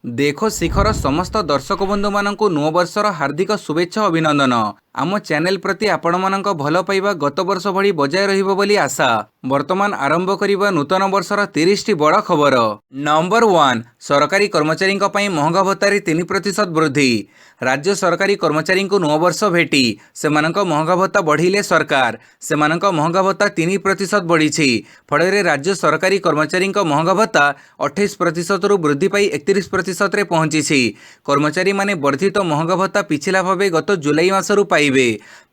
देखो शिखर समस्त दर्शक बंधु मानक नूआ वर्षर हार्दिक शुभेच्छा अभिनंदन। आम चैनल प्रति आपण मानक भल पाइबा गत वर्ष भली बजाय रहिबो बोली आशा। वर्तमान आरंभ करिबा नूतन वर्षर 30 टी बड़ खबर। नंबर 1 सरकारी कर्मचारी महंगा भत्तारे 3% वृद्धि। राज्य सरकारी कर्मचारी नूआ वर्ष भेटी सेमानक महंगा भत्ता बढ़िले सरकार सेमानक महंगा भत्ता 3% बढ़ी। फल राज्य सरकारी कर्मचारी महंगा भत्ता 28% रु वृद्धि पाई 31% रे पहुंची। कर्मचारी माने वर्धित महंगा भत्ता पिछला भावे गत जुलाई मासरू पाइबे।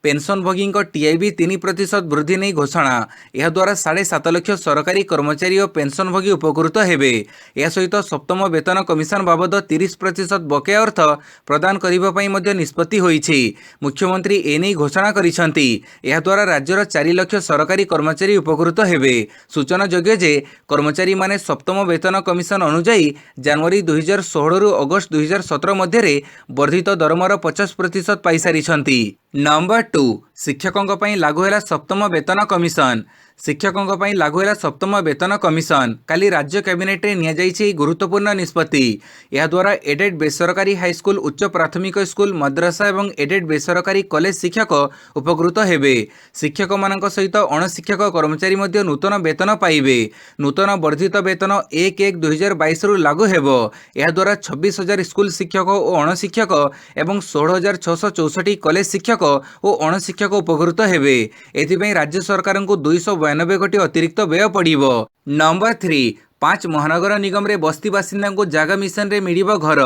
पेंशनभोगी टीआईबी 3% वृद्धि नहीं घोषणा। यह द्वारा 7.5 लाख सरकारी कर्मचारी और पेंशनभोगी उपकृत हेबे। यह सहित सप्तम वेतन कमिशन बाबद 30% बकेया अर्थ प्रदान करने पई मध्य निष्पत्ति होईछि। मुख्यमंत्री एने घोषणा करिसंती। यह द्वारा राज्यर 4 लाख सरकारी कर्मचारी उपकृत हेबे। सूचना योग्य जे कर्मचारी माने सप्तम वेतन कमिशन अनुसार जनवरी 2016 रु अगस्त 2017 मध्य वर्धित दरमार 50% पाई सारिछंती। नंबर 2 शिक्षकों पर लागू है सप्तम वेतन कमिशन। शिक्षकों पर लागू है सप्तम वेतन कमिशन। काली राज्य कैबिनेट रे निया जाइछि गुरुत्वपूर्ण निष्पत्ति। यह द्वारा एडेड बेसरकारी हाईस्कूल उच्च प्राथमिक स्कूल मद्रासा एवं एडेड बेसरकारी कॉलेज शिक्षक उपकृत हेबे। शिक्षक मानक सहित अणशिक्षक कर्मचारी मध्य नूतन वेतन पाइबे। नूतन वर्धित वेतन 1/1/2022 रु लागू हेबो। यह द्वारा 26,000 स्कूल शिक्षक और अणशिक्षक एवं 16,664 कॉलेज शिक्षक और अणशिक्षक उपकृत हेबे। एथिपई राज्य सरकार को 292 कोटी अतिरिक्त व्यय पड़िबो। नंबर 3 5 महानगर निगम रे बस्ती बासिंदा को जागा मिशन रे मिलिबो घर।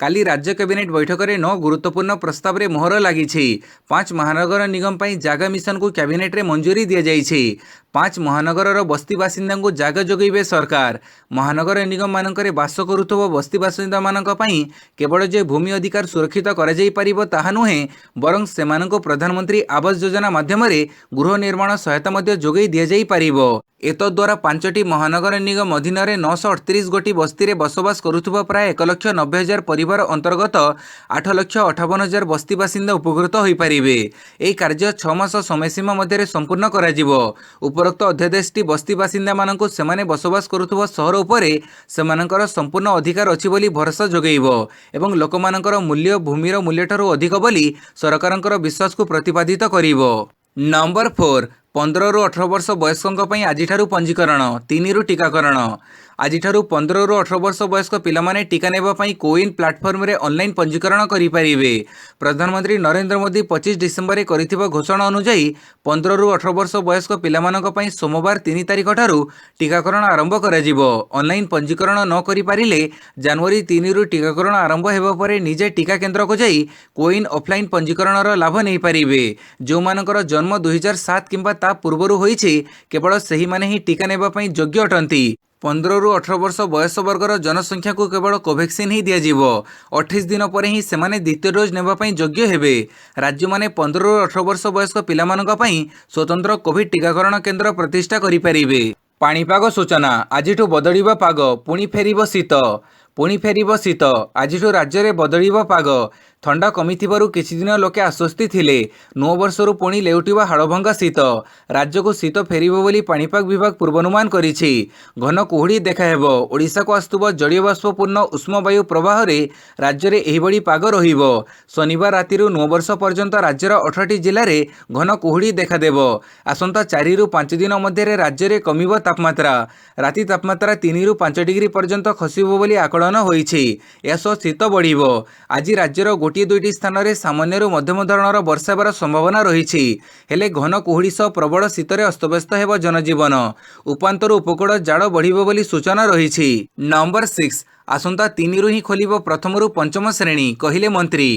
काली राज्य कैबिनेट बैठक में 9 गुरुत्वपूर्ण प्रस्ताव रे मोहर लागिछि। 5 महानगर निगम पई जागा मिशन को कैबिनेट रे मंजूरी दिया जाइछि। 5 महानगर बस्ती बासिंदा को जागा जोगैबे सरकार। महानगर निगम मानकरे बास करुथबो बस्ती बासिंदा मानक पई केवल जे भूमि अधिकार सुरक्षित करा जाई परिबो ताहा नुहे बरं सेमानको प्रधानमंत्री आवास योजना माध्यम रे गृह निर्माण सहायता मध्य जोगै दिया जाई परिबो। एतद्वारा 5टी महानगर निगम अधीन 938 गोटी बस्ती में बसवास करुथबा प्राय 1,90,000 परिवार अंतर्गत 8,58,000 बस्ती बासिंदा उपकृत हो पारिबे। एही कार्य 6 मास समयसीमा मध्य संपूर्ण करा जिवो। उपरोक्त अध्यादेशटी बस्ती बासिंदा मानकु सेमाने बसवास करुथबा सहर उपरे सेमानकर संपूर्ण अधिकार अछि बोली भरोसा जोगैबो एवं लोकमानकर मूल्य भूमिर मूल्यठारु अधिक बोली सरकारंकर विश्वास को प्रतिपादित करिवो। नंबर 4 15 रु 18 वर्ष वयस्कों पर आज पंजीकरण 3 रु टीकाकरण। आज 15 रु 18 वर्ष वयस्क पिलामाने टीका नेबापई कोविन प्लाटफर्म रे ऑनलाइन पंजीकरण करि परिबे। प्रधानमंत्री नरेंद्र मोदी 25 डिसेम्बर करिथिबा घोषणा अनुसार 15 रु 18 वर्ष वयस्क पिलामानक पई सोमवार 3 तारिख ठारू टीकाकरण आरंभ करा जिवो। ऑनलाइन पंजीकरण न करि पारिले जनवरी 3 रु टीकाकरण आरंभ हेबा परे निजे टीका केन्द्र को जाई कोविन ऑफलाइन पंजीकरण लाभ नहीं पारिबे। जो मानकर जन्म 2007 किंबा ता पूर्वरु होईछि केवल सही माने ही टीका नेबा पई योग्य अटंती। 15 रु 18 वर्ष बयस वर्गर जनसंख्या को केवल कोवैक्सीन ही दिया जिवो। 28 दिन पर ही सेमाने द्वितीय डोज नेबा पई योग्य हेबे। राज्य माने 15 रु 18 वर्ष वयस्क पिलामानक पई स्वतंत्र कोविड टीकाकरण केन्द्र प्रतिष्ठा करि परिबे। पाणीपाग सूचना आजिठु बदलिबा पाग पुणी फेरिबो शीत। पुणी फेरिबो शीत आजिठु राज्य रे बदलिबो पाग। ठंडा कमिथिबारु किछि दिन लोके आश्वस्ति थिले। नौ वर्षरु पुणी लेउटिबा हाड़भंगा शीत। राज्य को शीत फेरिबो बोली पाणीपाग विभाग पूर्वानुमान करिछि। घन कुहुड़ी देखा हेबो। ओडिशा को आस्तुबा जड़ीय बाष्पपूर्ण उष्म वायु प्रवाह रे राज्य रे एही बड़ी पाग रहिबो। शनिवार रातिरु 9 वर्ष पर्यंत राज्यर 18टी जिल्ला रे घन कुहुड़ी देखा देबो। आसंता 4 रु 5 दिन मध्य रे राज्य रे कमिबो तापमात्रा। राति तापमात्रा 3 रु 5 डिग्री पर्यंत खसिबो बोली आकलन होईछि। एसो शीत बढ़िबो। आज राज्यर गोटे 2टी स्थान में सामान्य मध्यम धरणर वर्षा हेबार संभावना रही। हेले घन कुहुड़ी सह प्रबल शीतरे अस्तव्यस्त हेब जनजीवन। उपांतर उपकूल जाड़ बढ़िबो बोली सूचना रही। नंबर 6 आसंता 3 रु ही खोलिबो प्रथम रु पंचम श्रेणी कहिले मंत्री।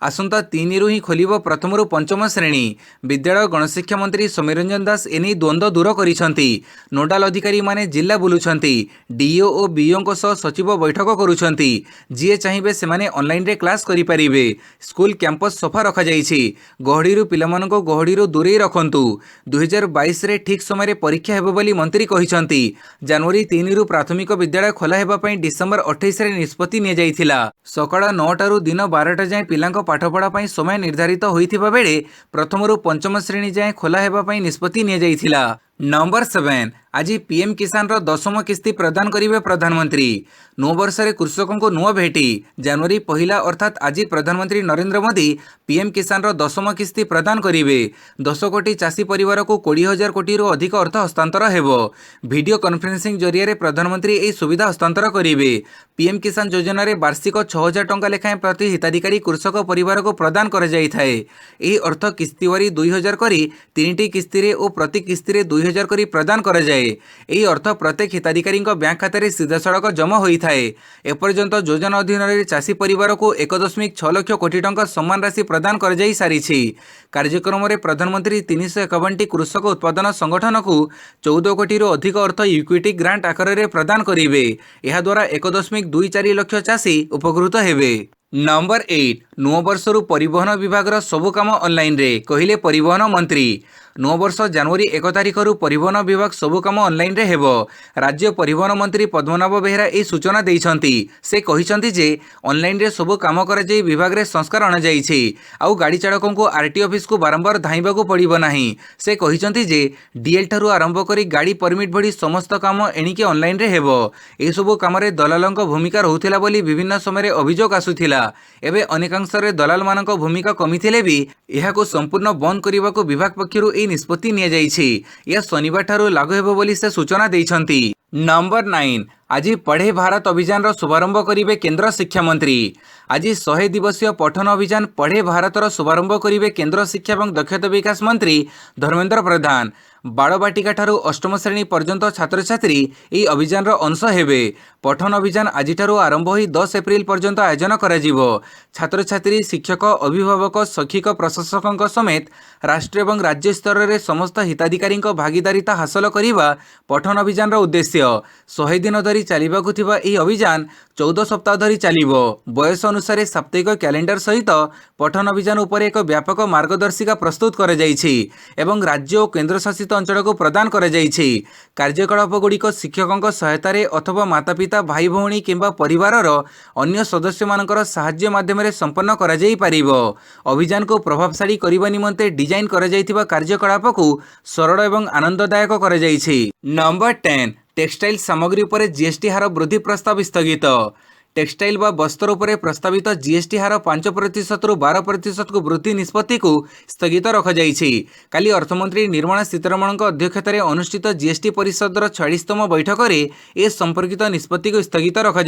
आसंता 3 रु ही खोलिबो प्रथम रु पंचम श्रेणी। विद्यालय गणशिक्षा मंत्री सौम्य रंजन दास एनी द्वंद्व दूर करिसंती। नोडाल अधिकारी माने जिला बुलुछंती। डीओ और बीओ को सह सचिव बैठक करुछंती। जिए चाहिए से माने ऑनलाइन रे क्लास करि परिबे। स्कूल कैंपस सफा रखा जाइछि। गहड़ी पिलामाननको गहड़ी दूरे रखंतु। 2022 रे ठीक समय रे परीक्षा हेबो बोली मंत्री कहिसंती। जनवरी 3 रु प्राथमिक विद्यालय खोला हेबा पई डिसेंबर 28 रे निष्पत्ति निया जाइथिला। सकाळ 9 टारू दिन 12टा जाय पिलांको पाठपढ़ा पई समय निर्धारित होइथिबा बेले प्रथम रु पंचम श्रेणी जाय खोला हेबा पई निष्पत्ति निया जाइथिला। नंबर 7 आज पीएम किसान रो 10ମ किस्ती प्रदान करिवे प्रधानमंत्री। नुआ वर्ष रे कृषकों को नुआ भेटी जनवरी पहला अर्थात आज प्रधानमंत्री नरेंद्र मोदी पीएम किसान रो 10ମ किस्ती प्रदान करिवे। 10 कोटी चाषी परिवार को 20,000 कोटी रो अधिक अर्थ हस्तांतर हेबो। वीडियो कॉन्फ्रेंसिंग जरिया रे प्रधानमंत्री एही सुविधा हस्तांतर करिवे। पीएम किसान योजना रे वार्षिक 6,000 टंका लेखाएं प्रति हिताधिकारी कृषक परिवार को प्रदान कर जाई थाए। एही अर्थ किस्तीवारी 2,000 करी 3टी किस्ती रे ओ प्रति किस्ती रे 2,000 करी प्रदान कर जाए। ଏହି ଅର୍ଥ ପ୍ରତ୍ୟେକ ହିତାଧିକାରୀ ବ୍ୟାଙ୍କ ଖାତାରେ ସିଧାସଳଖ ଜମା ହୋଇଥାଏ। ଏପର୍ଯ୍ୟନ୍ତ ଯୋଜନା ଅଧୀନରେ ଚାଷୀ ପରିବାରକୁ 1.6 ଲକ୍ଷ କୋଟି ଟଙ୍କା ସମାନ ରାଶି ପ୍ରଦାନ କରାଯାଇ ସାରିଛି। କାର୍ଯ୍ୟକ୍ରମରେ ପ୍ରଧାନମନ୍ତ୍ରୀ 351ଟି କୃଷକ ଉତ୍ପାଦନ ସଂଗଠନକୁ 14 କୋଟିରୁ ଅଧିକ ଅର୍ଥ ଇକ୍ୱିଟି ଗ୍ରାଣ୍ଟ ଆକାରରେ ପ୍ରଦାନ କରିବେ। ଏହାଦ୍ୱାରା 1.24 ଲକ୍ଷ ଚାଷୀ ଉପକୃତ ହେବେ। नंबर 8 नुआ वर्षरू परिवहन विभाग सबु काम ऑनलाइन रे कहिले परिवहन मंत्री। नुआ वर्ष जनवरी 1 तारिखरू परिवहन विभाग सबु काम ऑनलाइन रे हेबो। राज्य परिवहन मंत्री पद्मनाभ बेहेरा ए सूचना दैछंती। से कहिसंती जे ऑनलाइन रे सबु काम करा जाई विभाग रे संस्कार अना जाईछि। आउ गाड़ी चालकों को आरटी ऑफिस को बारंबार धाइबा को पड़िबो नाही। से कहिसंती जे डीएल ठारू आरंभ करी गाड़ी परमिट भडी समस्त काम एणिके ऑनलाइन रे हेबो। ए सबु काम रे दलालंक भूमिका रहुथिला बोली विभिन्न समय अभियोग आसुथिला। एबे अनेकांश रे दलाल मानक भूमिका कमिथिले भी एहाको संपूर्ण बंद करने को विभाग पक्षरु ए निष्पत्ति निया जाइछि। यह शनिवार ठारू लागू हेबो बोली से सूचना दैछंती। नंबर 9 आज पढ़े भारत अभियान शुभारंभ करिवे केंद्र शिक्षा मंत्री। आज 100 दिवसीय पठन अभियान पढ़े भारतर शुभारंभ करिवे केंद्र शिक्षा एवं दक्षता विकास मंत्री धर्मेंद्र प्रधान। बालबाटिका ठारू अष्टम श्रेणी पर्यंत छात्र छात्री यह अभियान अंश हेबे। पठन अभियान आज आरंभ हो 10 एप्रिल पर्यंत आयोजन कराजिबो। छात्र छात्री शिक्षक अभिभावक शैक्षिक प्रशासकों समेत राष्ट्रीय एवं राज्य स्तर में समस्त हिताधिकारी भागीदारिता हासिल करने पठन अभियान उद्देश्य। 100 दिन धरी चलिबाकु थिबा एही अभियान 14 सप्ताह धरी चलिबो। बयस अनुसार साप्ताहिक कैलेंडर सहित पठन अभियान उपर एक व्यापक मार्गदर्शिका प्रस्तुत कर जाइछि एवं राज्य और केंद्र शासित अंचल को प्रदान कर जाइछि। कार्यकलाप गुड़िक शिक्षकों सहायता अथवा मातापिता भाई भौणी किंबा परिवारर अन्य सदस्य मानकर साहाय्य माध्यम संपन्न करा जाई पारिबो। अभियान को प्रभावशाली करने निमंते डिजाइन करा जाइथिबा कार्यकलाप को सरल एवं आनंददायक करा जाइछि। नंबर 10 टेक्सटाइल सामग्री पर जीएसटी हार वृद्धि प्रस्ताव स्थगित। टेक्सटाइल व बस्तर उपरे प्रस्तावित जीएसटी हार 5% रु 12% को वृद्धि निष्पत्ति को स्थगित रखा काली अर्थमंत्री निर्मला सीतारमण अध्यक्षता अनुष्ठित जीएसटी परिषदर 46तम बैठक में ए संपर्कित निष्पत्ति को स्थगित रखा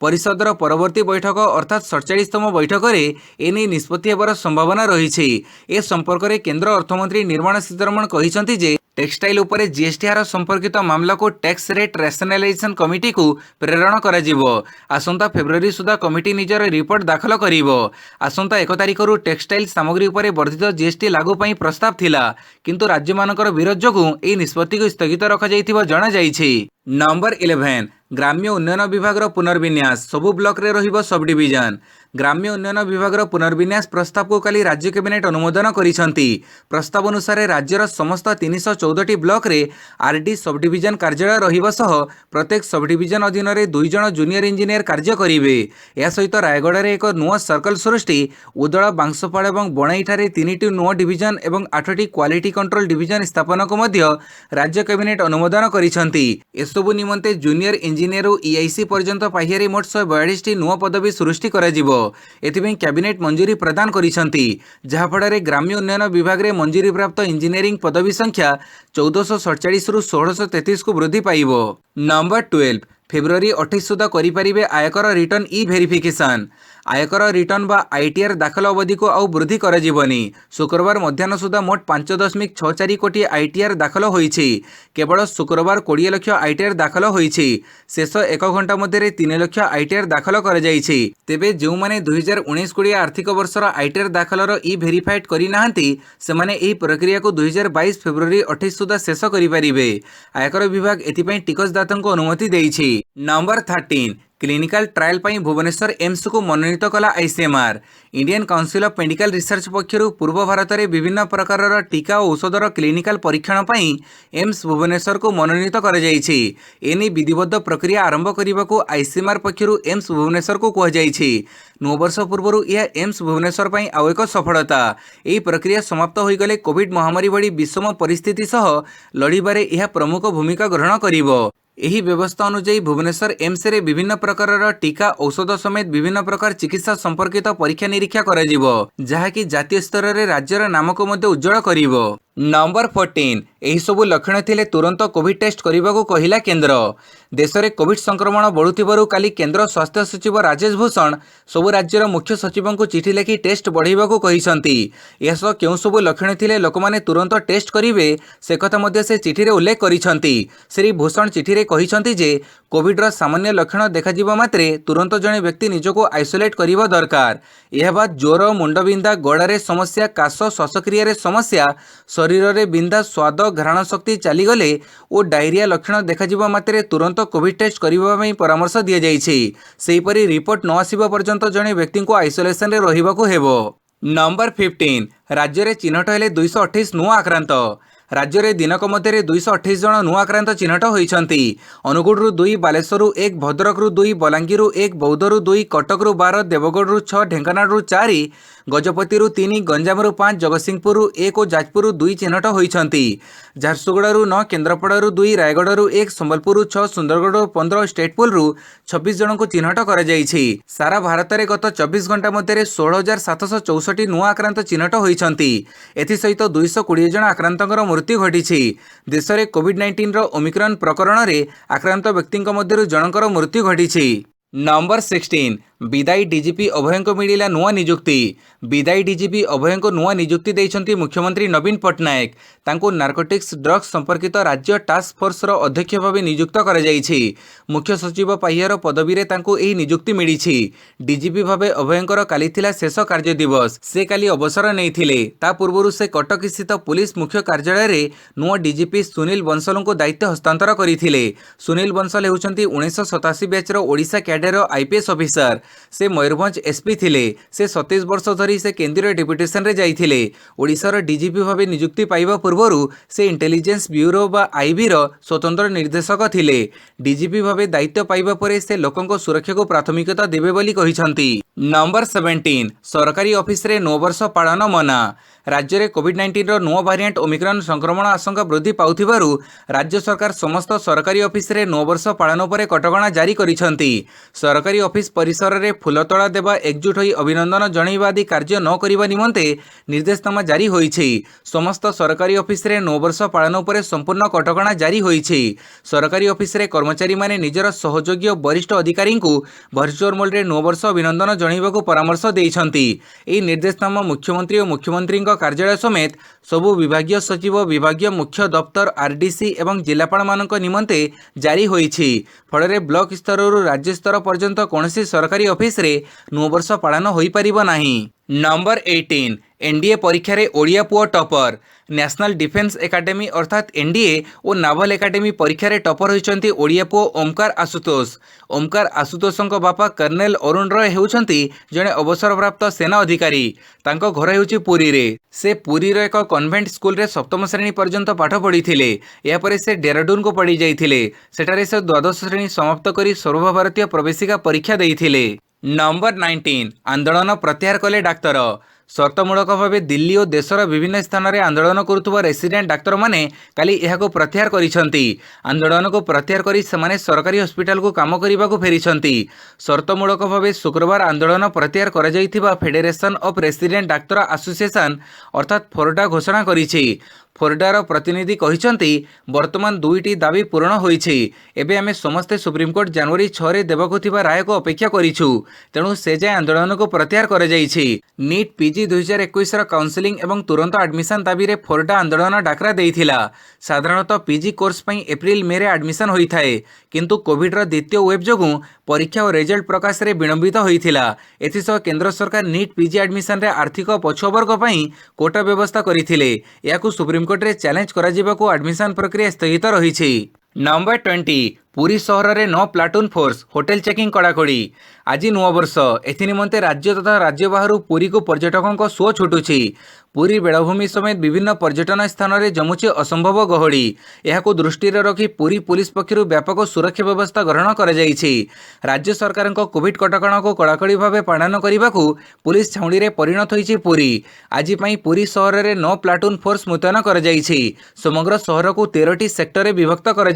परिषदर परवर्ती बैठक अर्थात 47तम बैठक में एने निष्पत्ति हेबार संभावना रही। ए संपर्क में केंद्र अर्थमंत्री निर्मला सीतारमण कहिसंती जे टेक्सटाइल उपरे जीएसटी हार संपर्कित मामला को टैक्स रेट रैशनलाइजेशन कमिटी को प्रेरण कराजिबो। आसंता फेब्रुआरी सुधा कमिटी निजर रिपोर्ट दाखल करिबो। आसंता 1 तारिखरू टेक्सटाइल सामग्री उपरे वर्धित जीएसटी लागू पई प्रस्ताव थिला किंतु राज्य मानकर विरोध जोगु ए निष्पत्ति को स्थगित रखा जाइथिबा जणा जाइछि। नंबर 11 ग्राम्य उन्नयन विभाग पुनर्विन्यास सबु ब्लॉक रे रहिबो सब डिविजन। ग्राम्य उन्नयन विभाग पुनर्विन्यास प्रस्ताव को काली राज्य कैबिनेट अनुमोदन करिसंती। प्रस्ताव अनुसार राज्यर समस्त 314टी ब्लॉक रे आरडी सब डिविजन कार्यालय रहिबा सह प्रत्येक सब डिविजन अधीन रे 2 जण जूनियर इंजीनियर कार्य करिवे। या सहित रायगढ़ रे एक नुआ सर्कल सृष्टि उदळ बांसपाड़ और बणाई ठारे 3टी नुआ डिविजन और 8टी क्वालिटी कंट्रोल डिविजन स्थापन को मध्य राज्य कैबिनेट अनुमोदन करिसंती। एसबु निमंते जूनियर इंजीनियर और ईआईसी पर्यंत पाहियारे मोट 142टी नुआ पदवी सृष्टि कराजिबो। एथिबें कैबिनेट मंजूरी प्रदान करिसंती जहाफଳରେ ग्राम्य उन्नयन विभाग रे मंजूरी प्राप्त इंजीनियरिंग पदवी संख्या 1447 रु 1633 को वृद्धि पाइबो। नंबर 12 फेब्रुआरी 28 सुधा करिपारिबे आयकर रिटर्न ई वेरिफिकेशन। आयकर रिटर्न बा आईटीआर दाखल अवधि को आउ वृद्धि कराजिबनी। शुक्रवार मध्याह्न सुधा मोट 5.64 कोटी आईटीआर दाखल होईछि। केवल शुक्रवार 20 लाख आईटीआर दाखल होईछि। शेष 1 घंटा मध्य 3 लाख आईटीआर दाखल करा जाईछि। तेबे जो माने 2019-20 आर्थिक वर्षर आईटीआर दाखलर ई वेरीफाइड करि नाहंती सेमाने एही प्रक्रिया को 2022 फेब्रुआरी 28 सुधा शेष करि परिबे। आयकर विभाग एथिपई टिकसदातांको अनुमति देइछि। नंबर 13 क्लिनिकल ट्रायल ପାଇଁ ଭୁବନେଶ୍ୱର ଏମ୍ସକୁ ମନୋନୀତ କଲା ICMR. Indian council of medical research ପକ୍ଷରୁ ପୂର୍ବ ଭାରତରେ ବିଭିନ୍ନ ପ୍ରକାରର ଟିକା ଓ ଔଷଧର କ୍ଲିନିକାଲ ପରୀକ୍ଷଣ ପାଇଁ ଏମ୍ସ ଭୁବନେଶ୍ୱରକୁ ମନୋନୀତ କରାଯାଇଛି। ଏନେଇ ବିଧିବଦ୍ଧ ପ୍ରକ୍ରିୟା ଆରମ୍ଭ କରିବାକୁ ଆଇସିଏମ୍ଆର୍ ପକ୍ଷରୁ ଏମ୍ସ ଭୁବନେଶ୍ୱରକୁ କୁହାଯାଇଛି। ନୂଆବର୍ଷ ପୂର୍ବରୁ ଏହା ଏମ୍ସ ଭୁବନେଶ୍ୱର ପାଇଁ ଆଉ ଏକ ସଫଳତା। ଏହି ପ୍ରକ୍ରିୟା ସମାପ୍ତ ହୋଇଗଲେ କୋଭିଡ୍ ମହାମାରୀ ଭଳି ବିଷମ ପରିସ୍ଥିତି ସହ ଲଢ଼ିବାରେ ଏହା ପ୍ରମୁଖ ଭୂମିକା ଗ୍ରହଣ କରିବ। ଏହି ବ୍ୟବସ୍ଥା ଅନୁଯାୟୀ ଭୁବନେଶ୍ୱର ଏମ୍ସରେ ବିଭିନ୍ନ ପ୍ରକାରର ଟିକା ଔଷଧ ସମେତ ବିଭିନ୍ନ ପ୍ରକାର ଚିକିତ୍ସା ସମ୍ପର୍କିତ ପରୀକ୍ଷା ନିରୀକ୍ଷା କରାଯିବ, ଯାହାକି ଜାତୀୟ ସ୍ତରରେ ରାଜ୍ୟର ନାମକୁ ମଧ୍ୟ ଉଜ୍ଜ୍ୱଳ କରିବ। ନମ୍ବର 14 ଏହିସବୁ ଲକ୍ଷଣ ଥିଲେ ତୁରନ୍ତ କୋଭିଡ୍ ଟେଷ୍ଟ କରିବାକୁ କହିଲା କେନ୍ଦ୍ର। ଦେଶରେ କୋଭିଡ୍ ସଂକ୍ରମଣ ବଢ଼ୁଥିବାରୁ କାଲି କେନ୍ଦ୍ର ସ୍ୱାସ୍ଥ୍ୟ ସଚିବ ରାଜେଶ ଭୂଷଣ ସବୁ ରାଜ୍ୟର ମୁଖ୍ୟ ସଚିବଙ୍କୁ ଚିଠି ଲେଖି ଟେଷ୍ଟ ବଢ଼ାଇବାକୁ କହିଛନ୍ତି। ଏହାସହ କେଉଁ ସବୁ ଲକ୍ଷଣ ଥିଲେ ଲୋକମାନେ ତୁରନ୍ତ ଟେଷ୍ଟ କରିବେ ସେ କଥା ମଧ୍ୟ ସେ ଚିଠିରେ ଉଲ୍ଲେଖ କରିଛନ୍ତି। ଶ୍ରୀ ଭୂଷଣ ଚିଠିରେ କହିଛନ୍ତି ଯେ କୋଭିଡ୍ର ସାମାନ୍ୟ ଲକ୍ଷଣ ଦେଖାଯିବା ମାତ୍ରେ ତୁରନ୍ତ ଜଣେ ବ୍ୟକ୍ତି ନିଜକୁ ଆଇସୋଲେଟ୍ କରିବା ଦରକାର। ଏହା ବାଦ ଜ୍ୱର, ମୁଣ୍ଡବିନ୍ଧା, ଗୋଡ଼ରେ ସମସ୍ୟା, କାଶ, ଶ୍ୱାସକ୍ରିୟାରେ ସମସ୍ୟା, ଶରୀରରେ ବିନ୍ଧା, ସ୍ୱାଦ, ଘ୍ରାଣ ଶକ୍ତି ଚାଲିଗଲେ ଓ ଡାଇରିଆ ଲକ୍ଷଣ ଦେଖାଯିବା ମାତ୍ରେ ତୁରନ୍ତ କୋଭିଡ୍ ଟେଷ୍ଟ କରିବା ପାଇଁ ପରାମର୍ଶ ଦିଆଯାଇଛି। ସେହିପରି ରିପୋର୍ଟ ନ ଆସିବା ପର୍ଯ୍ୟନ୍ତ ଜଣେ ବ୍ୟକ୍ତିଙ୍କୁ ଆଇସୋଲେସନରେ ରହିବାକୁ ହେବ। ନମ୍ବର 15 ରାଜ୍ୟରେ ଚିହ୍ନଟ ହେଲେ 228 ନୂଆ ଆକ୍ରାନ୍ତ। ରାଜ୍ୟରେ ଦିନକ ମଧ୍ୟରେ 228 ଜଣ ନୂଆ ଆକ୍ରାନ୍ତ ଚିହ୍ନଟ ହୋଇଛନ୍ତି। ଅନୁଗୁଳରୁ 2, ବାଲେଶ୍ୱରରୁ 1, ଭଦ୍ରକରୁ 2, ବଲାଙ୍ଗୀରରୁ 1, ବୌଦ୍ଧରୁ 2, କଟକରୁ 12, ଦେବଗଡ଼ରୁ 6, ଢେଙ୍କାନାଳରୁ 4, ଗଜପତିରୁ 3, ଗଞ୍ଜାମରୁ 5, ଜଗତସିଂହପୁରରୁ 1 ଓ ଯାଜପୁରରୁ 2 ଚିହ୍ନଟ ହୋଇଛନ୍ତି। ଝାରସୁଗୁଡ଼ାରୁ 9, କେନ୍ଦ୍ରାପଡ଼ାରୁ 2, ରାୟଗଡ଼ାରୁ 1, ସମ୍ବଲପୁରରୁ 6, ସୁନ୍ଦରଗଡ଼ରୁ 15 ଓ ଷ୍ଟେଟପୁଲରୁ 26 ଜଣଙ୍କୁ ଚିହ୍ନଟ କରାଯାଇଛି। ସାରା ଭାରତରେ ଗତ 24 ଘଣ୍ଟା ମଧ୍ୟରେ 16,764 ନୂଆ ଆକ୍ରାନ୍ତ ଚିହ୍ନଟ ହୋଇଛନ୍ତି। ଏଥିସହିତ 220 ଜଣ ଆକ୍ରାନ୍ତଙ୍କର ମୃତ୍ୟୁ ଘଟିଛି। ଦେଶରେ କୋଭିଡ୍-19ର ଓମିକ୍ରନ୍ ପ୍ରକରଣରେ ଆକ୍ରାନ୍ତ ବ୍ୟକ୍ତିଙ୍କ ମଧ୍ୟରୁ ଜଣଙ୍କର ମୃତ୍ୟୁ ଘଟିଛି। ନମ୍ବର 16 ବିଦାୟୀ ଡିଜିପି ଅଭୟଙ୍କୁ ମିଳିଲା ନୂଆ ନିଯୁକ୍ତି। ବିଦାୟୀ ଡିଜିପି ଅଭୟଙ୍କୁ ନୂଆ ନିଯୁକ୍ତି ଦେଇଛନ୍ତି ମୁଖ୍ୟମନ୍ତ୍ରୀ ନବୀନ ପଟ୍ଟନାୟକ। ତାଙ୍କୁ ନାର୍କୋଟିକ୍ସ ଡ୍ରଗ୍ସ ସମ୍ପର୍କିତ ରାଜ୍ୟ ଟାସ୍କ ଫୋର୍ସର ଅଧ୍ୟକ୍ଷ ଭାବେ ନିଯୁକ୍ତ କରାଯାଇଛି। ମୁଖ୍ୟ ସଚିବ ପାହ୍ୟାର ପଦବୀରେ ତାଙ୍କୁ ଏହି ନିଯୁକ୍ତି ମିଳିଛି। ଡିଜିପି ଭାବେ ଅଭୟଙ୍କର କାଲି ଥିଲା ଶେଷ କାର୍ଯ୍ୟ ଦିବସ। ସେ କାଲି ଅବସର ନେଇଥିଲେ। ତା ପୂର୍ବରୁ ସେ କଟକସ୍ଥିତ ପୁଲିସ ମୁଖ୍ୟ କାର୍ଯ୍ୟାଳୟରେ ନୂଆ ଡିଜିପି ସୁନୀଲ ବଂଶଲଙ୍କୁ ଦାୟିତ୍ୱ ହସ୍ତାନ୍ତର କରିଥିଲେ। ସୁନୀଲ ବଂଶଲ ହେଉଛନ୍ତି 1987 ବ୍ୟାଚ୍ର ଓଡ଼ିଶା କ୍ୟାଡରର ଆଇପିଏସ୍ ଅଫିସର। ସେ ମୟୂରଭଞ୍ଜ ଏସ୍ପି ଥିଲେ। ସେ 27 ବର୍ଷ ଧରି ସେ କେନ୍ଦ୍ରୀୟ ଡେପୁଟେସନରେ ଯାଇଥିଲେ। ଓଡ଼ିଶାର ଡିଜିପି ଭାବେ ନିଯୁକ୍ତି ପାଇବା ପୂର୍ବରୁ ସେ ଇଣ୍ଟେଲିଜେନ୍ସ ବ୍ୟୁରୋ ବା ଆଇବିର ସ୍ୱତନ୍ତ୍ର ନିର୍ଦ୍ଦେଶକ ଥିଲେ। ଡିଜିପି ଭାବେ ଦାୟିତ୍ୱ ପାଇବା ପରେ ସେ ଲୋକଙ୍କ ସୁରକ୍ଷାକୁ ପ୍ରାଥମିକତା ଦେବେ ବୋଲି କହିଛନ୍ତି। ନମ୍ବର 17 ସରକାରୀ ଅଫିସରେ ନୂଆବର୍ଷ ପାଳନ ମନା। ରାଜ୍ୟରେ କୋଭିଡ୍-19ର ନୂଆ ଭାରିଆଣ୍ଟ ଓମିକ୍ରନ୍ ସଂକ୍ରମଣ ଆଶଙ୍କା ବୃଦ୍ଧି ପାଉଥିବାରୁ ରାଜ୍ୟ ସରକାର ସମସ୍ତ ସରକାରୀ ଅଫିସରେ ନୂଆବର୍ଷ ପାଳନ ଉପରେ କଟକଣା ଜାରି କରିଛନ୍ତି। ସରକାରୀ ଅଫିସ ପରିସରରେ ଫୁଲତୋଡ଼ା ଦେବା, ଏକଜୁଟ ହୋଇ ଅଭିନନ୍ଦନ ଜଣାଇବା ଆଦି କାର୍ଯ୍ୟ ନ କରିବା ନିମନ୍ତେ ନିର୍ଦ୍ଦେଶନାମା ଜାରି ହୋଇଛି। ସମସ୍ତ ସରକାରୀ ଅଫିସରେ ନୂଆବର୍ଷ ପାଳନ ଉପରେ ସମ୍ପୂର୍ଣ୍ଣ କଟକଣା ଜାରି ହୋଇଛି। ସରକାରୀ ଅଫିସରେ କର୍ମଚାରୀମାନେ ନିଜର ସହଯୋଗୀ ଓ ବରିଷ୍ଠ ଅଧିକାରୀଙ୍କୁ ଭର୍ଚୁଆଲ ମୋଡରେ ନୂଆବର୍ଷ ଅଭିନନ୍ଦନ ଜଣାଇବାକୁ ପରାମର୍ଶ ଦେଇଛନ୍ତି। ଏହି ନିର୍ଦ୍ଦେଶନାମା ମୁଖ୍ୟମନ୍ତ୍ରୀ ଓ ମୁଖ୍ୟମନ୍ତ୍ରୀଙ୍କ କାର୍ଯ୍ୟାଳୟ ସମେତ ସବୁ ବିଭାଗୀୟ ସଚିବ, ବିଭାଗୀୟ ମୁଖ୍ୟ ଦପ୍ତର, ଆରଡିସି ଏବଂ ଜିଲ୍ଲାପାଳମାନଙ୍କ ନିମନ୍ତେ ଜାରି ହୋଇଛି। ଫଳରେ ବ୍ଲକ ସ୍ତରରୁ ରାଜ୍ୟ ସ୍ତର ପର୍ଯ୍ୟନ୍ତ କୌଣସି ସରକାରୀ ଅଫିସରେ ନୂଆବର୍ଷ ପାଳନ ହୋଇପାରିବ ନାହିଁ। ନମ୍ବର 18 ଏନ୍ଡିଏ ପରୀକ୍ଷାରେ ଓଡ଼ିଆ ପୁଅ ଟପର। ନ୍ୟାସନାଲ ଡିଫେନ୍ସ ଏକାଡେମୀ ଅର୍ଥାତ୍ ଏନ୍ଡିଏ ଓ ନାଭାଲ ଏକାଡେମୀ ପରୀକ୍ଷାରେ ଟପର ହୋଇଛନ୍ତି ଓଡ଼ିଆ ପୁଅ ଓମକାର ଆଶୁତୋଷ। ଓମକାର ଆଶୁତୋଷଙ୍କ ବାପା କର୍ଣ୍ଣେଲ ଅରୁଣ ରୟ ହେଉଛନ୍ତି ଜଣେ ଅବସରପ୍ରାପ୍ତ ସେନା ଅଧିକାରୀ। ତାଙ୍କ ଘର ହେଉଛି ପୁରୀରେ। ସେ ପୁରୀର ଏକ କନଭେଣ୍ଟ ସ୍କୁଲରେ 7ମ ଶ୍ରେଣୀ ପର୍ଯ୍ୟନ୍ତ ପାଠ ପଢ଼ିଥିଲେ। ଏହାପରେ ସେ ଡେରାଡୁନକୁ ପଢ଼ି ଯାଇଥିଲେ। ସେଠାରେ ସେ ଦ୍ୱାଦଶ ଶ୍ରେଣୀ ସମାପ୍ତ କରି ସର୍ବଭାରତୀୟ ପ୍ରବେଶିକା ପରୀକ୍ଷା ଦେଇଥିଲେ। ନମ୍ବର 19 ଆନ୍ଦୋଳନ ପ୍ରତ୍ୟାହାର କଲେ ଡାକ୍ତର। ସର୍ତ୍ତମୂଳକ ଭାବେ ଦିଲ୍ଲୀ ଓ ଦେଶର ବିଭିନ୍ନ ସ୍ଥାନରେ ଆନ୍ଦୋଳନ କରୁଥିବା ରେସିଡେଣ୍ଟ ଡାକ୍ତରମାନେ କାଲି ଏହାକୁ ପ୍ରତ୍ୟାହାର କରିଛନ୍ତି। ଆନ୍ଦୋଳନକୁ ପ୍ରତ୍ୟାହାର କରି ସେମାନେ ସରକାରୀ ହସ୍ପିଟାଲକୁ କାମ କରିବାକୁ ଫେରିଛନ୍ତି। ସର୍ତ୍ତମୂଳକ ଭାବେ ଶୁକ୍ରବାର ଆନ୍ଦୋଳନ ପ୍ରତ୍ୟାହାର କରାଯାଇଥିବା federation of resident doctor association ଅର୍ଥାତ୍ ଫୋରଡା ଘୋଷଣା କରିଛି। ଫୋରଡାର ପ୍ରତିନିଧି କହିଛନ୍ତି, ବର୍ତ୍ତମାନ 2ଟି ଦାବି ପୂରଣ ହୋଇଛି। ଏବେ ଆମେ ସମସ୍ତେ ସୁପ୍ରିମକୋର୍ଟ ଜାନୁଆରୀ 6ରେ ଦେବାକୁ ଥିବା ରାୟକୁ ଅପେକ୍ଷା କରିଛୁ। ତେଣୁ ସେ ଯାଏ ଆନ୍ଦୋଳନକୁ ପ୍ରତ୍ୟାହାର କରାଯାଇଛି। ନିଟ୍ ପିଜି 2021ର କାଉନସେଲିଂ ଏବଂ ତୁରନ୍ତ ଆଡମିସନ ଦାବିରେ ଫୋରଡା ଆନ୍ଦୋଳନ ଡାକରା ଦେଇଥିଲା। ସାଧାରଣତଃ ପିଜି କୋର୍ସ ପାଇଁ ଏପ୍ରିଲ-ମେରେ ଆଡମିସନ ହୋଇଥାଏ, କିନ୍ତୁ କୋଭିଡ୍ର ଦ୍ୱିତୀୟ ୱେଭ୍ ଯୋଗୁଁ ପରୀକ୍ଷା ଓ ରେଜଲ୍ଟ ପ୍ରକାଶରେ ବିଳମ୍ବିତ ହୋଇଥିଲା। ଏଥିସହ କେନ୍ଦ୍ର ସରକାର ନିଟ୍ ପିଜି ଆଡମିସନରେ ଆର୍ଥିକ ପଛୁଆବର୍ଗ ପାଇଁ କୋଟା ବ୍ୟବସ୍ଥା କରିଥିଲେ। ଏହାକୁ ସୁପ୍ରିମକୋର୍ଟରେ ଚ୍ୟାଲେଞ୍ଜ କରାଯିବାକୁ ଆଡମିସନ ପ୍ରକ୍ରିୟା ସ୍ଥଗିତ ରହିଛି। ନମ୍ବର 20 पुरी सहर में 9 प्लाटून फोर्स होटेल चेकिंग कड़ाकड़ी आज नुआवर्ष एनिमते राज्य तथा राज्य बाहर पुरी को पर्यटकों शो छुटुछि। पुरी बेलाभूमि समेत विभिन्न पर्यटन स्थान में जमुची असंभव गहड़ी। यह दृष्टि रखी पुरी पुलिस पक्षर व्यापक सुरक्षा व्यवस्था ग्रहण कर राज्य सरकार कोविड कटकणा को कड़ाकड़ी भाव पालन करने को पुलिस छाउणी में परिणत होती पुरी। आज पुरी सहर में 9 प्लाटून फोर्स मुतयन कर समग्र सहर को 13टी सेक्टर विभक्त कर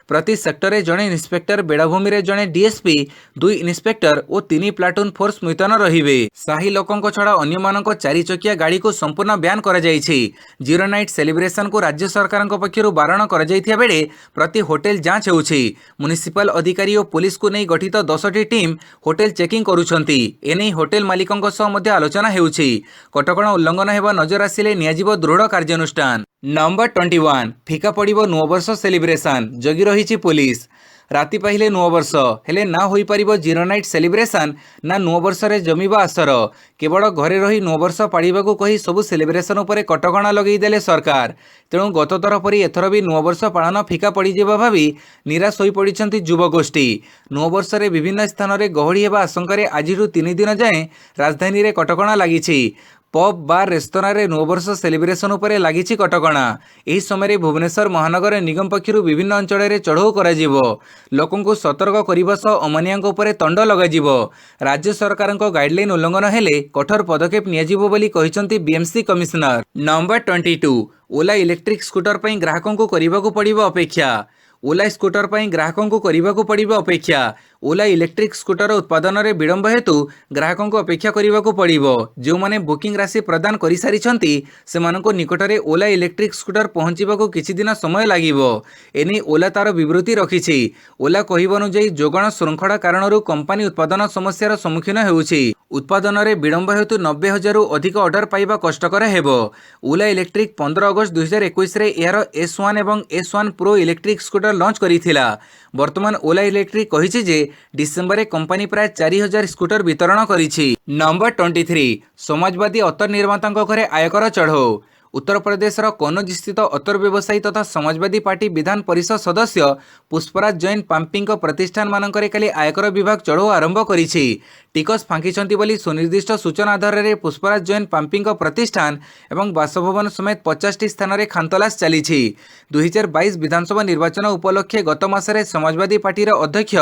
प्रति सेक्टर में जड़े इन्स्पेक्टर बेलाभूमि में जड़े डीएसपी 2 इन्स्पेक्टर और 3 प्लाटून फोर्स मुतयन रहिबे। शाही लोकों छड़ा अन्य 4 चकिया गाड़ी को संपूर्ण ब्यान कर जीरो नाइट सेलिब्रेशन को राज्य सरकार पक्षर बारण कर बेले प्रति होटेल जांच होउछि। म्युनिसिपल अधिकारी और पुलिस को नहीं गठित 10टी टीम होटेल चेकिंग करुछंती। एने होटेल मालिकों सह मध्य आलोचना हेउछि। कटकणा उल्लंघन हेबा नजर आसिले नियाजिबो दृढ़ कार्यानुष्ठान। नंबर 21 फीका पड़िबो नुआवर्ष सेलिब्रेशन जगी रहिछि पुलिस। राति पाहिले नुआवर्ष हेले ना होई परिबो जीरो नाइट सेलिब्रेशन ना नुआवर्ष रे जमीबा आसर। केवल घरे रही नुआवर्ष पाड़िबा को कही सबु सेलिब्रेशन उपरे कटकणा लगई देले सरकार। तेणु गत थर परी एथर भी नुआवर्ष पालन फीका पड़ जावा भावी निराश होई पड़िछंती युवगोष्ठी। नुआवर्ष रे विभिन्न स्थान में गहड़ी हेबा आशंका आज 3 दिन जाए राजधानी रे कटकणा लागिछि। पब बार रेस्तरां रे नुआवर्ष सेलिब्रेशन उपरे लागिछि कटकणा। एही समय भुवनेश्वर महानगर निगम पक्षर विभिन्न अंचल में चढ़ऊ कराजिबो। लोकों को सतर्क करने सह अमानियां उपरे दंड लगाजिबो। राज्य सरकार गाइडलाइन उल्लंघन हेले कठोर पदक्षेप नियाजिबो बोली कहिसंती बीएमसी कमिश्नर। नंबर 22 ओला इलेक्ट्रिक स्कूटर पर ग्राहकों को करने पड़िबो अपेक्षा। ओला स्कूटर पर ग्राहकों को करने पड़िबो अपेक्षा। ओला इलेक्ट्रिक स्कूटर उत्पादन में विलंब हेतु ग्राहकों को अपेक्षा करने को पड़िबो। जो माने बुकिंग राशि प्रदान कर सारिछंती सेमानको निकटरे ओला इलेक्ट्रिक स्कूटर पहुँचवाको किछि दिन समय लागिबो। एने ओला तार विवृत्ति रखिछि। ओला कहिबा अनुसार जोगाण श्रृंखला कारणरू कंपनी उत्पादन समस्यार सम्मुखीन हेउछि। उत्पादन में विलंब हेतु 90,000 अधिक ऑर्डर पाइबा कष्टकर हेबो। ओला इलेक्ट्रिक 15 अगस्त 2021 रे यार S1 एवं S1 pro electric scooter launch करिथिला। वर्तमान ओला इलेक्ट्रिक कहिछि जे डिसेम्बर कंपनी प्राय 4,000 स्कूटर वितरण करिछि। नंबर 23 समाजवादी अतर निर्मातांक घरे आयकर चढ़ऊ। उत्तर प्रदेश कनौज स्थित अतर व्यवसायी तथा समाजवादी पार्टी विधान परिषद सदस्य पुष्पराज जैन पाम्पी प्रतिष्ठान मानकरे काली आयकर विभाग चढ़ऊ आरंभ करिछि। टिकस फांकिछंती बोली सुनिर्दिष्ट सूचना आधार में पुष्पराज जैन पाम्पी प्रतिष्ठान एवं बासभवन समेत 50टी स्थान में खानतलाश चली। 2022 विधानसभा निर्वाचन उपलक्षे गत मासरे समाजवादी पार्टी अध्यक्ष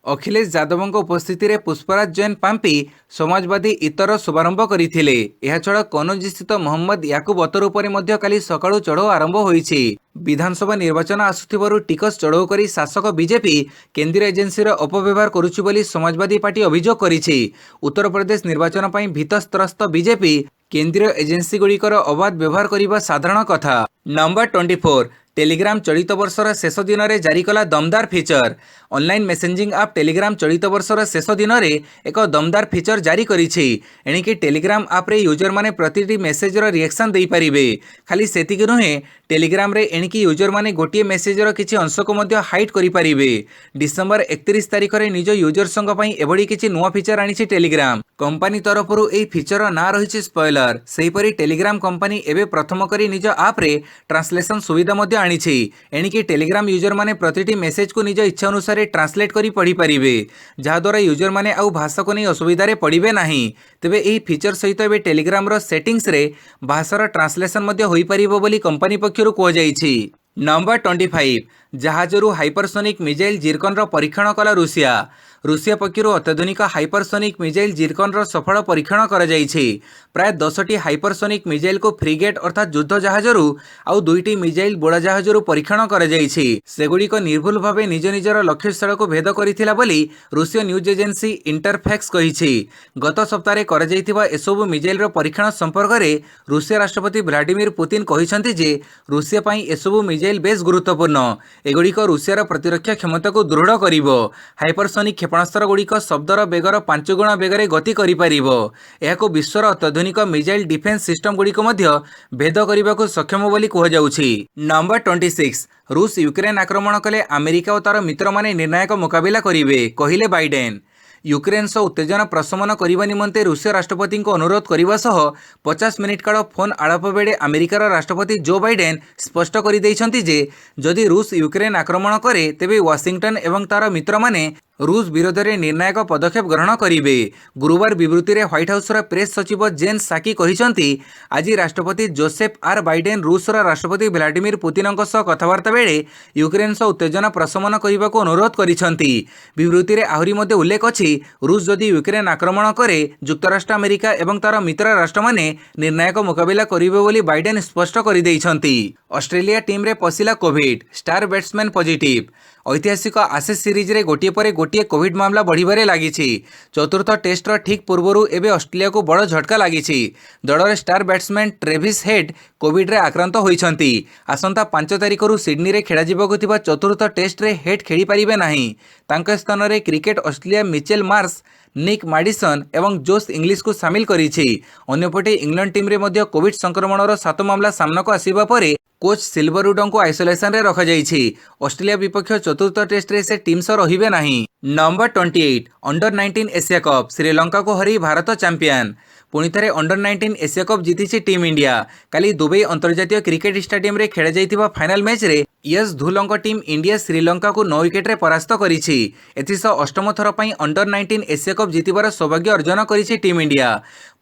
अखिलेश यादव उपस्थिति में पुष्पराज जैन पाम्पी समाजवादी इतर शुभारंभ करथिले। एहा छड़ा कनौज स्थित मोहम्मद याकूब अतर उपरे मध्य काली सकाळु चढ़ऊ आरंभ होईछि। विधानसभा निर्वाचन आसुथिबारु टिकस चढ़ऊ करी शासक बीजेपी केंद्रीय एजेंसी अपव्यवहार करुछि बोली समाजवादी पार्टी अभियोग करिछि। उत्तर प्रदेश निर्वाचन पई भीतस्त्रस्त बीजेपी केंद्रीय एजेंसी गुड़िकर अबाध व्यवहार करने साधारण कथा। नंबर 24 टेलीग्राम चलित वर्षर शेष दिन में जारी कला दमदार फीचर। ऑनलाइन मेसेजिंग आप टेलीग्राम चलित वर्षर शेष दिन में एक दमदार फीचर जारी करिछि। एणिकी टेलीग्राम आप रे यूजर माने प्रतिटी मेसेजर रिएक्शन दे पारिबे। खाली सेतिक नुहे टेलीग्राम रे एणिकी यूजर माने गोटिए मेसेजर किछि अंश को मध्य हाइड करि पारिबे। डिसेम्बर 31 तारिख रे निज यूजर संग पई एभडी किछि नुवा फीचर आनिछि टेलीग्राम। कंपनी तरफरु एई फीचर ना रहिछि स्पॉइलर। सेहीपरि टेलीग्राम कंपनी एबे प्रथम करी निज आप रे ट्रांसलेशन सुविधा मध्य आनिछि। एणिकी टेलीग्राम यूजर माने प्रतिटी मेसेज को निज इच्छा अनुसार ट्रांसलेट करी पढ़ी पारिबे, जहा द्वारा यूजर माने आउ भाषा को नहीं असुविधा रे पड़िबे नाही। तेबे एही फीचर सहित एबे टेलीग्राम रो सेटिंग्स रे भाषार ट्रांसलेशन मध्य होई परिबो बोली कंपनी पक्षरु कह जाईछि। नंबर 25 जहाजरू हाइपरसोनिक मिसाइल जिरकन रो परीक्षण कला रूसिया। रूसिया पक्षरु अत्याधुनिक हाइपरसोनिक मिसाइल जिरकन रो सफल परीक्षण कर जाईछि। प्राय 10टी हाइपरसोनिक मिसाइल को फ्रिगेट अर्थात युद्ध जहाजरू आउ 2टी मिसाइल बोड़ा जहाजरू परीक्षण कर जाईछि। सेगुड़िक निर्भुल भावे निज निजर लक्ष्य स्थल को भेद करिथिला बोली रूसीय न्यूज एजेंसी इंटरफैक्स कहिछि। गत सप्ताह कर जाइथिबा एसबु मिसाइल रो परीक्षण संपर्क में रूसिया राष्ट्रपति व्लादिमीर पुतिन कहिसंती जे रूसिया पई एसबु मिसाइल बेस गुरुत्वपूर्ण। एगुड़िक रूसियार प्रतिरक्षा क्षमता को दृढ़ करिवो। हाइपरसोनिक क्षेपणास्त्र गुड़िक शब्दर बेगर 5 गुणा बेगरे गति करिपारिबो। एहाको विश्वर अत्याधुनिक मिसाइल डिफेन्स सिस्टम गुड़िक मध्य भेद करने को सक्षम बोली कहुजाउछि। नंबर 26 रूस यूक्रेन आक्रमण कले अमेरिका और तार मित्र माने निर्णायक मुकाबिला करिवे कहिले बाइडेन। ୟୁକ୍ରେନ୍ ସହ उत्तेजना प्रशमन करने निमंते रूसीय राष्ट्रपति को अनुरोध करने सह 50 मिनिट काल फोन आलाप बेले अमेरिकार राष्ट्रपति जो बाइडेन स्पष्ट कर जे जदि रूस यूक्रेन आक्रमण करे तेबे वाशिंगटन एवं तार मित्र माने रूस विरोध में निर्णायक पदक्षेप ग्रहण करेंगे। गुरुवार विवृत्ति में व्हाइट हाउस प्रेस सचिव जेन साकी कहते आज राष्ट्रपति जोसेफ आर बाइडेन रूसर राष्ट्रपति व्लादिमीर पुतिन कथबार्ता बेले यूक्रेन सह उत्तेजना प्रशमन करने को अनुरोध करिसेंती। विवृत्ति में आहरी मध्य उल्लेख अछि रूस जदि यूक्रेन आक्रमण करे जुक्तराष्ट्र अमेरिका एवं तार मित्र राष्ट्र माने निर्णायक मुकाबिला करिवे बोली बाइडेन स्पष्ट कर देइछंती। ऑस्ट्रेलिया टीम रे पशिला कोविड, स्टार बैट्समैन पॉजिटिव। ऐतिहासिक आशेष सीरीज रे गोटे पर गोटे कोविड मामला बढ़िबारे लागिछि। चतुर्थ टेस्टर ठीक पूर्वरु एबे ऑस्ट्रेलिया को बड़ झटका लागिछि। दलर star batsman Travis head Covid रे आक्रांत होइछंती। आसंता 5 तारिखरु सिडनी रे खेला जिबाकु थिबा चतुर्थ टेस्ट रे हेड खेली पारिबे नाही। तांका स्थान रे क्रिकेट ऑस्ट्रेलिया मिचेल मार्श, निक माडिसन एवं जोश इंग्लिश को सामिल करिछि। अन्यपटे इंग्लैंड टीम रे मध्य कोविड संक्रमणर 7 मामला सामना को आसीबा परे कोच सिल्वरवुड को आइसोलेशन रे रखा जाइछि। ऑस्ट्रेलिया विपक्ष चतुर्थ टेस्ट रे से टीम सह रहिबे नाही। Number 28 under 19 Asia cup, Sri Lanka को हरी भारत चैंपियन। पुणी थे अंडर 19 एशिया कप जीति टीम इंडिया। काली दुबई अंतर्जातीय क्रिकेट स्टेडियम रे खेला जाइतिबा फाइनल मैच रे यस धुलंक टीम इंडिया श्रीलंका को 9 विकेट रे परास्त करिछि। एथिसह अष्टम थर पई अंडर 19 एशिया कप जीतिबार सौभाग्य अर्जन करिछि टीम इंडिया।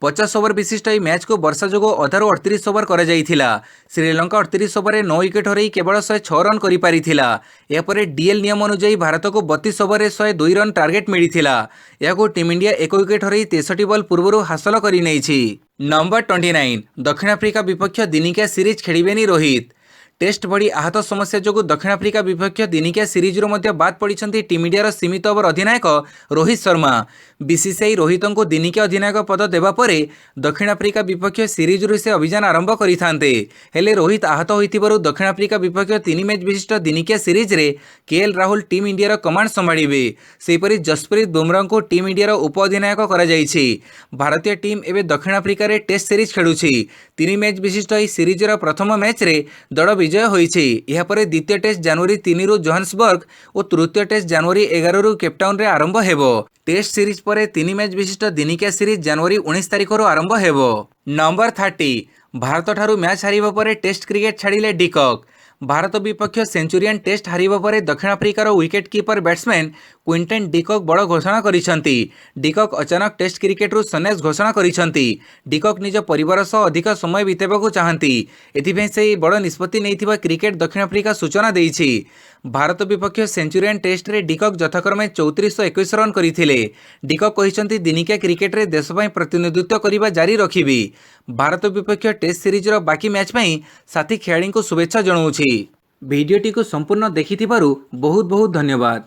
50 ओवर विशिष्ट यह मैच को वर्षा जोगो अधारू 38 ओवर करा जाइथिला। श्रीलंका 38 ओवर 9 विकेट हरई केवल 106 रन करि पारिथिला। यापर डीएल नियम अनुसार भारत को 32 ओवर 102 रन टार्गेट मिलिथिला। याको टीम इंडिया 1 विकेट हरई 63 बॉल पूर्व हासिल करि नैछि। नंबर 29 दक्षिण आफ्रिका विपक्ष दिनिकिया सीरीज खेलिबेनी रोहित। टेस्ट भड़ी आहत समस्या जो दक्षिण आफ्रिका विपक्ष दिनिकिया सीरीज बाद पड़ी टीम इंडिया सीमित ओवर अधिनायक रोहित शर्मा। बीसीसीआई रोहित को दिनिकिया अधिनायक पद देवा परे दक्षिण आफ्रिका विपक्ष सीरीज से अभियान आरंभ करिथान्ते। हेले रोहित आहत होइतिबारु दक्षिण आफ्रिका विपक्ष 3 मैच विशिष्ट दिनिकिया सीरीज रे KL Rahul team India command संभाळिबे। सेहीपरि जसप्रीत बुमराह को टीम इंडिया उप अधिनायक करा जाइछि। भारतीय टीम एवं दक्षिण आफ्रिका रे टेस्ट सीरीज खेलुछि। 3 मैच विशिष्ट यह सीरीज प्रथम मैच रे दल विजय होइछि। या परे द्वितीय टेस्ट जनवरी 3 रु जोहान्सबर्ग और तृतीय टेस्ट जनवरी 11 रु केपटाउन रे आरंभ हेबो। टेस्ट सीरीज पर 3 मैच विशिष्ट दिनिकिया सीरीज जनवरी 19 तारिख आरंभ हेबो। नंबर 30 भारत ठारू मैच हारिबा परे टेस्ट क्रिकेट छाड़िले डिकॉक। भारत विपक्ष सेंचुरियन टेस्ट हारिबा परे दक्षिण आफ्रिकार wicket keeper batsman Quinton de Kock बड़ घोषणा करिसेंती। डिकॉक अचानक टेस्ट क्रिकेट रु सन्यास घोषणा करिसेंती। डिकॉक निज परिवार सह अधिक समय बितेबाकू चाहती। एथिपे से बड़ निष्पत्ति नैथिबा क्रिकेट दक्षिण आफ्रिका सूचना देइछि। भारत विपक्ष सेंचुरियन टेस्ट रे डिकॉक यथाक्रमे 34 और 21 रन करथिले। डिकॉक कहिसेंती दिनिकिया क्रिकेट रे देश पई प्रतिनिधित्व करिबा जारी रखिबी। भारत विपक्ष टेस्ट सीरीज रो बाकी मैच पई साथी खेलाड़ी को शुभेच्छा जणाउछि। भिडियोटी को संपूर्ण देखिथिबारु बहुत बहुत धन्यवाद।